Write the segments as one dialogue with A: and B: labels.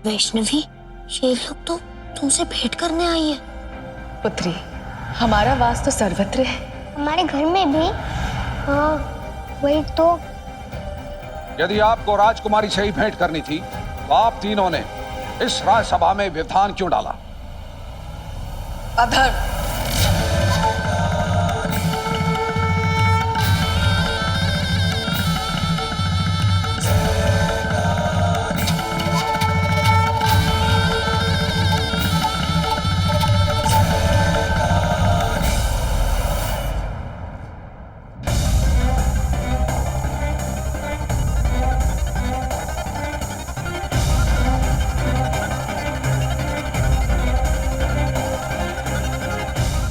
A: वैष्णवी, ये लोग तो तुमसे भेंट करने आई है।
B: पुत्री, हमारा वास तो सर्वत्र है।
C: हमारे घर में भी। हाँ, वही तो।
D: यदि आपको राजकुमारी से ही भेंट करनी थी तो आप तीनों ने इस राजसभा में विधान क्यों डाला?
B: अधर्म।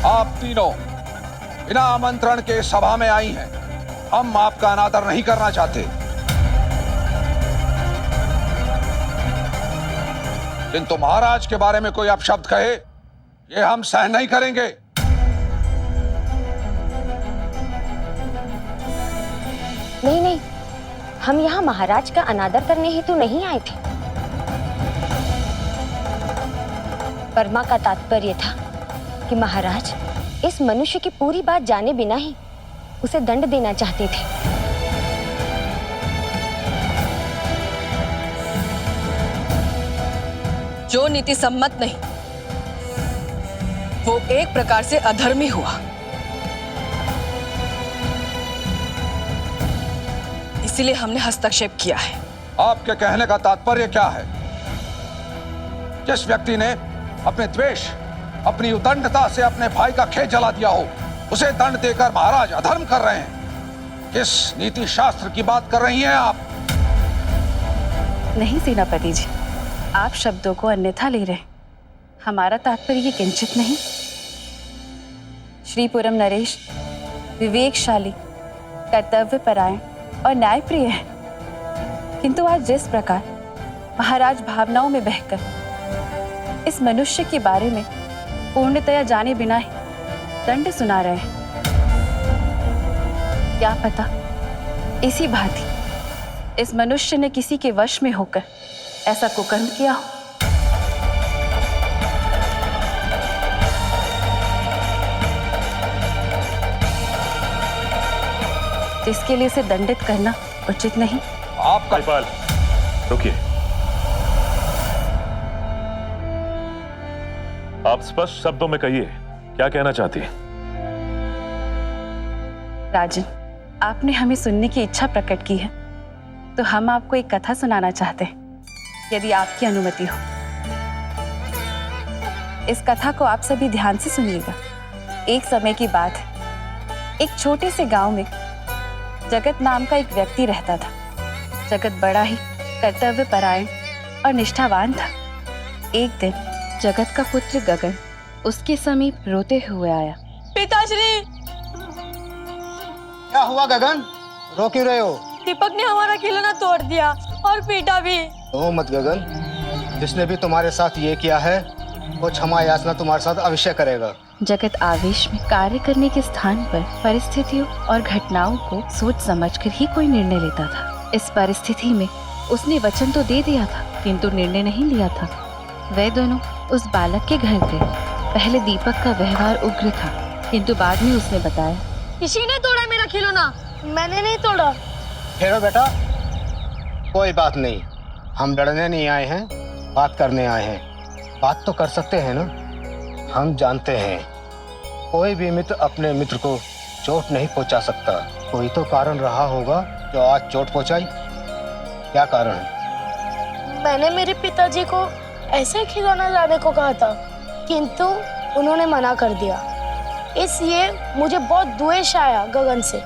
D: आप तीनों बिना आमंत्रण के सभा में आई हैं। हम आपका अनादर नहीं करना चाहते, किंतु महाराज के बारे में कोई अपशब्द कहे, ये हम सहन नहीं करेंगे।
E: नहीं नहीं, हम यहाँ महाराज का अनादर करने हेतु नहीं आए थे। वर्मा का तात्पर्य था कि महाराज इस मनुष्य की पूरी बात जाने बिना ही उसे दंड देना चाहते थे।
B: जो नीति सम्मत नहीं, वो एक प्रकार से अधर्मी हुआ। इसीलिए हमने हस्तक्षेप किया है।
D: आपके कहने का तात्पर्य क्या है? जिस व्यक्ति ने अपने द्वेष, अपनी उदंडता से अपने भाई का खेत जला दिया हो, उसे दंड देकर महाराज अधर्म कर रहे हैं। किस नीति शास्त्र की बात कर रही हैं आप?
F: नहीं सेनापति जी, आप शब्दों को अन्यथा ले रहे। हमारा तात्पर्य किंचित नहीं। श्रीपुरम नरेश विवेकशाली, कर्तव्यपरायण और न्यायप्रिय है, किंतु आज जिस प्रकार महाराज भावनाओं में बहकर इस मनुष्य के बारे में पूर्णतया जाने बिना ही दंड सुना रहे हैं, क्या पता इसी भांति इस मनुष्य ने किसी के वश में होकर ऐसा कुकर्म किया हो। जिसके लिए इसे दंडित करना उचित नहीं।
D: आपका
G: राजपाल, रुकिए। आप स्पष्ट शब्दों में कहिए, क्या कहना चाहती हैं?
F: राजन, आपने हमें सुनने की इच्छा प्रकट की है, तो हम आपको एक कथा सुनाना चाहते हैं, यदि आपकी अनुमति हो। इस कथा को आप सभी ध्यान से सुनिएगा। एक समय की बात है, एक छोटे से गांव में जगत नाम का एक व्यक्ति रहता था। जगत बड़ा ही कर्तव्यपरायण और निष्ठावान था। एक दिन जगत का पुत्र गगन उसके समीप रोते हुए आया।
B: पिताश्री,
H: क्या हुआ गगन, रो क्यों रहे हो?
B: दीपक ने हमारा खिलौना तोड़ दिया और पीटा भी।
H: रो मत गगन, जिसने भी तुम्हारे साथ ये किया है वो क्षमा याचना तुम्हारे साथ अवश्य करेगा।
F: जगत आवेश में कार्य करने के स्थान पर परिस्थितियों और घटनाओं को सोच समझकर ही कोई निर्णय लेता था। इस परिस्थिति में उसने वचन तो दे दिया था, किंतु निर्णय नहीं लिया था। वे दोनों उस बालक के घर गए। पहले दीपक का व्यवहार उग्र था, किंतु बाद में उसने बताया,
C: किसी ने तोड़ा मेरा खिलौना, मैंने नहीं तोड़ा।
H: ठहरो बेटा, कोई बात नहीं, हम लड़ने नहीं आए हैं, बात करने आए हैं। बात तो कर सकते हैं ना? हम जानते हैं कोई भी मित्र अपने मित्र को चोट नहीं पहुंचा सकता। कोई तो कारण रहा होगा जो आज चोट पहुंचाई। क्या कारण है?
C: मैंने मेरे पिताजी को ऐसे खिलौना लाने को कहा था, किंतु उन्होंने मना कर दिया। इसलिए मुझे बहुत द्वेष आया गगन से,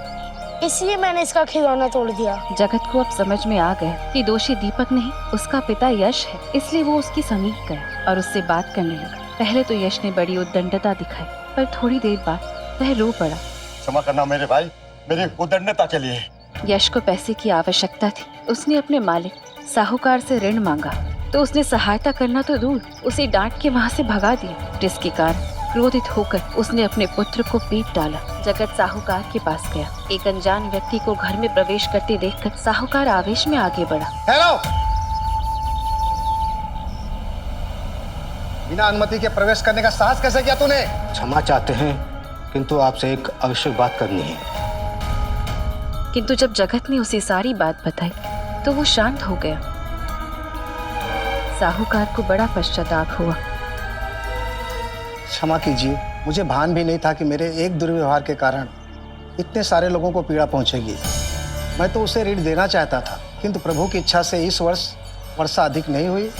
C: इसलिए मैंने इसका खिलौना तोड़ दिया।
F: जगत को अब समझ में आ गया कि दोषी दीपक नहीं उसका पिता यश है। इसलिए वो उसके समीप गया और उससे बात करने लगा। पहले तो यश ने बड़ी उद्दंडता दिखाई, पर थोड़ी देर बाद वह रो पड़ा।
I: क्षमा करना मेरे भाई, मेरी उद्दंडता के लिए।
F: यश को पैसे की आवश्यकता थी। उसने अपने मालिक साहूकार से ऋण मांगा, तो उसने सहायता करना तो दूर, उसे डांट के वहाँ से भगा दिया, जिसके कारण क्रोधित होकर उसने अपने पुत्र को पीट डाला। जगत साहूकार के पास गया। एक अनजान व्यक्ति को घर में प्रवेश करते देखकर साहूकार आवेश में आगे बढ़ा।
H: हेलो, बिना अनुमति के प्रवेश करने का साहस कैसे किया तूने? क्षमा चाहते हैं, किंतु आपसे एक आवश्यक बात करनी है।
F: किंतु जब जगत ने उसे सारी बात बताई तो वो शांत हो गया। साहूकार को बड़ा पश्चाताप हुआ।
H: क्षमा कीजिए, मुझे भान भी नहीं था कि मेरे एक दुर्व्यवहार के कारण इतने सारे लोगों को पीड़ा पहुंचेगी। मैं तो उसे ऋण देना चाहता था, किंतु प्रभु की इच्छा से इस वर्ष वर्षा अधिक नहीं हुई,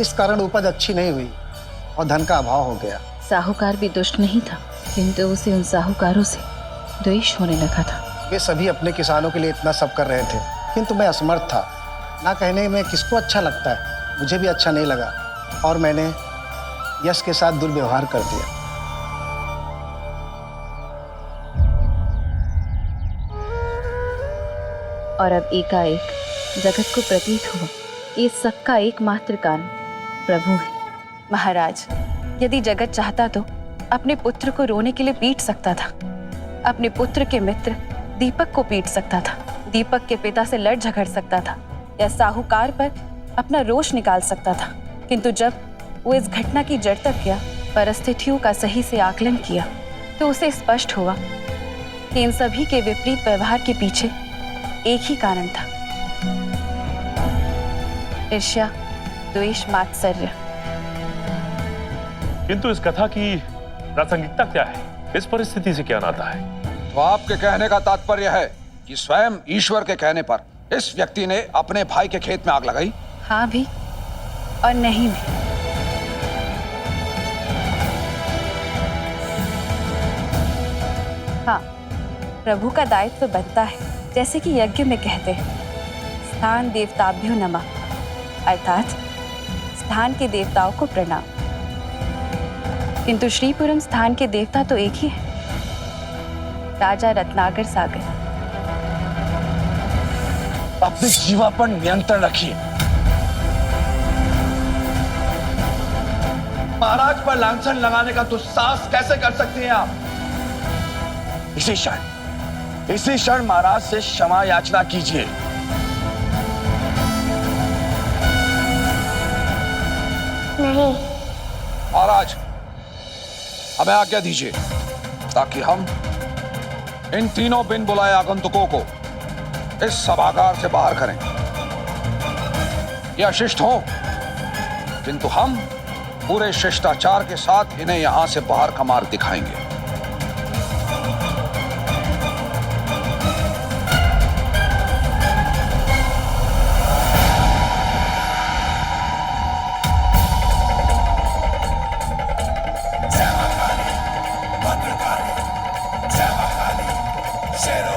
H: इस कारण उपज अच्छी नहीं हुई और धन का अभाव हो गया।
F: साहूकार भी दुष्ट नहीं था, किंतु उसे उन साहूकारों से द्वेष होने लगा था।
H: वे सभी अपने किसानों के लिए इतना सब कर रहे थे, किंतु मैं असमर्थ था। ना कहने में किसको अच्छा लगता है, मुझे भी अच्छा नहीं लगा और मैंने यश के साथ दुर्व्यवहार कर दिया।
F: और अब एकाएक जगत को प्रतीत हुआ कि इस सबका एकमात्र कारण प्रभु है। महाराज, यदि जगत चाहता तो अपने पुत्र को रोने के लिए पीट सकता था। अपने पुत्र के मित्र दीपक को पीट सकता था, दीपक के पिता से लड़ झगड़ सकता था या साहूकार पर अपना रोष निकाल सकता था। किंतु जब वो इस घटना की जड़ तक गया, परिस्थितियों का सही से आकलन किया, तो उसे स्पष्ट हुआ कि इन सभी के विपरीत व्यवहार के पीछे एक ही कारण था, ईर्ष्या, द्वेष, मात्सर्य।
G: किंतु इस कथा की प्रासंगिकता क्या है? इस परिस्थिति से क्या नाता है?
D: तो आपके कहने का तात्पर्य है कि स्वयं ईश्वर के कहने पर इस व्यक्ति ने अपने भाई के खेत में आग लगाई?
F: हाँ भी और नहीं भी। हाँ, प्रभु का दायित्व बनता है, जैसे कि यज्ञ में कहते हैं, स्थान देवताभ्यो नमः, अर्थात स्थान के देवताओं को प्रणाम। किंतु श्रीपुरम स्थान के देवता तो एक ही है, राजा रत्नाकर सागर।
I: अपने जीवा पर नियंत्रण रखिए। महाराज पर लांछन लगाने का दुस्साहस कैसे कर सकते हैं आप? इसी क्षण महाराज से क्षमा याचना कीजिए।
C: नहीं।
D: महाराज, हमें आज्ञा दीजिए ताकि हम इन तीनों बिन बुलाए आगंतुकों को इस सभागार से बाहर करें। यह शिष्ट हो, किंतु हम पूरे शिष्टाचार के साथ इन्हें यहां से बाहर का मार्ग दिखाएंगे।
J: Zero